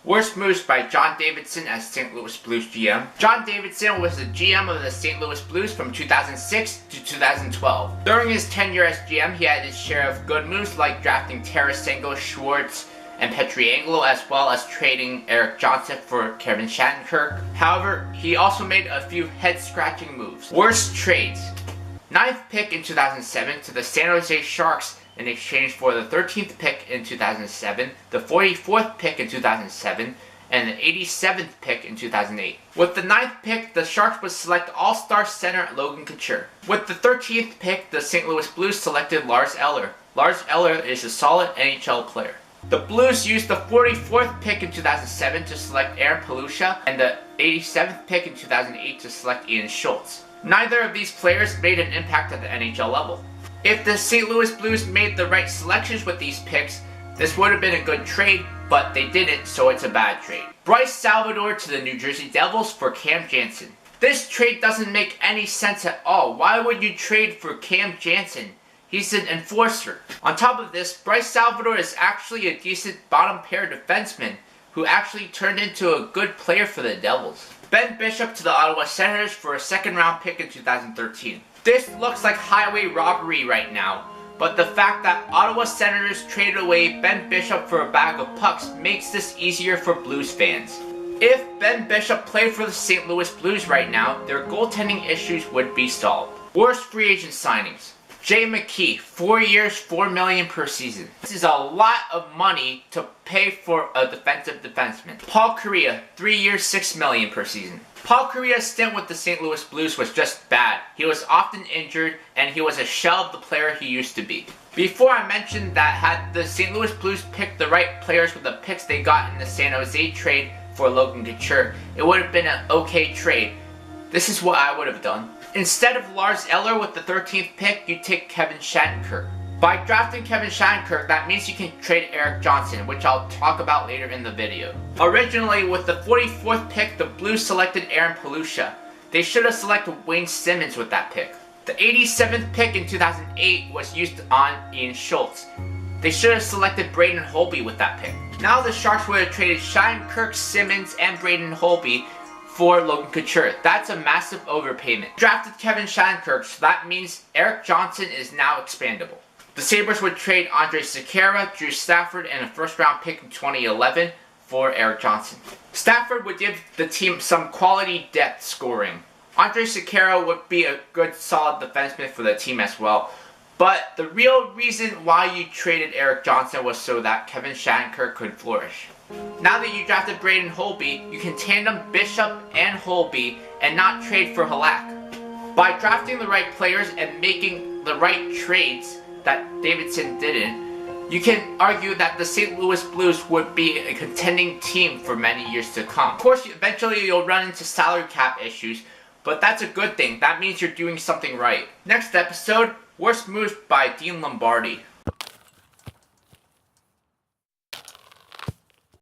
Worst moves by John Davidson as St. Louis Blues GM. John Davidson was the GM of the St. Louis Blues from 2006 to 2012. During his tenure as GM, he had his share of good moves like drafting Tarasenko, Schultz, and Pietrangelo, as well as trading Erik Johnson for Kevin Shattenkirk. However, he also made a few head-scratching moves. Worst trades. 9th pick in 2007 to the San Jose Sharks in exchange for the 13th pick in 2007, the 44th pick in 2007, and the 87th pick in 2008. With the 9th pick, the Sharks would select All-Star center Logan Couture. With the 13th pick, the St. Louis Blues selected Lars Eller. Lars Eller is a solid NHL player. The Blues used the 44th pick in 2007 to select Palushaj and the 87th pick in 2008 to select Ian Schultz. Neither of these players made an impact at the NHL level. If the St. Louis Blues made the right selections with these picks, this would have been a good trade, but they didn't, so it's a bad trade. Bryce Salvador to the New Jersey Devils for Cam Janssen. This trade doesn't make any sense at all. Why would you trade for Cam Janssen? He's an enforcer. On top of this, Bryce Salvador is actually a decent bottom pair defenseman who actually turned into a good player for the Devils. Ben Bishop to the Ottawa Senators for a second-round pick in 2013. This looks like highway robbery right now, but the fact that Ottawa Senators traded away Ben Bishop for a bag of pucks makes this easier for Blues fans. If Ben Bishop played for the St. Louis Blues right now, their goaltending issues would be solved. Worst free agent signings. McKee, 4 years, $4 million per season. This is a lot of money to pay for a defensive defenseman. Kariya, 3 years, $6 million per season. Kariya's stint with the St. Louis Blues was just bad. He was often injured, and he was a shell of the player he used to be. Before I mentioned that had the St. Louis Blues picked the right players with the picks they got in the San Jose trade for Logan Couture, it would have been an okay trade. This is what I would have done. Instead of Lars Eller with the 13th pick, you take Kevin Shattenkirk. By drafting Kevin Shattenkirk, that means you can trade Erik Johnson, which I'll talk about later in the video. Originally, with the 44th pick, the Blues selected Palushaj. They should have selected Wayne Simmonds with that pick. The 87th pick in 2008 was used on Ian Schultz. They should have selected Braden Holtby with that pick. Now the Sharks would have traded Shattenkirk, Simmonds, and Braden Holtby for Logan Couture. That's a massive overpayment. Drafted Kevin Shattenkirk, so that means Erik Johnson is now expandable. The Sabres would trade Andrej Sekera, Drew Stafford, and a first-round pick in 2011 for Erik Johnson. Stafford would give the team some quality depth scoring. Andrej Sekera would be a good, solid defenseman for the team as well. But the real reason why you traded Erik Johnson was so that Kevin Shattenkirk could flourish. Now that you drafted Braden Holtby, you can tandem Bishop and Holtby and not trade for Halak. By drafting the right players and making the right trades that Davidson didn't, you can argue that the St. Louis Blues would be a contending team for many years to come. Of course, eventually you'll run into salary cap issues, but that's a good thing. That means you're doing something right. Next episode, worst moves by Dean Lombardi.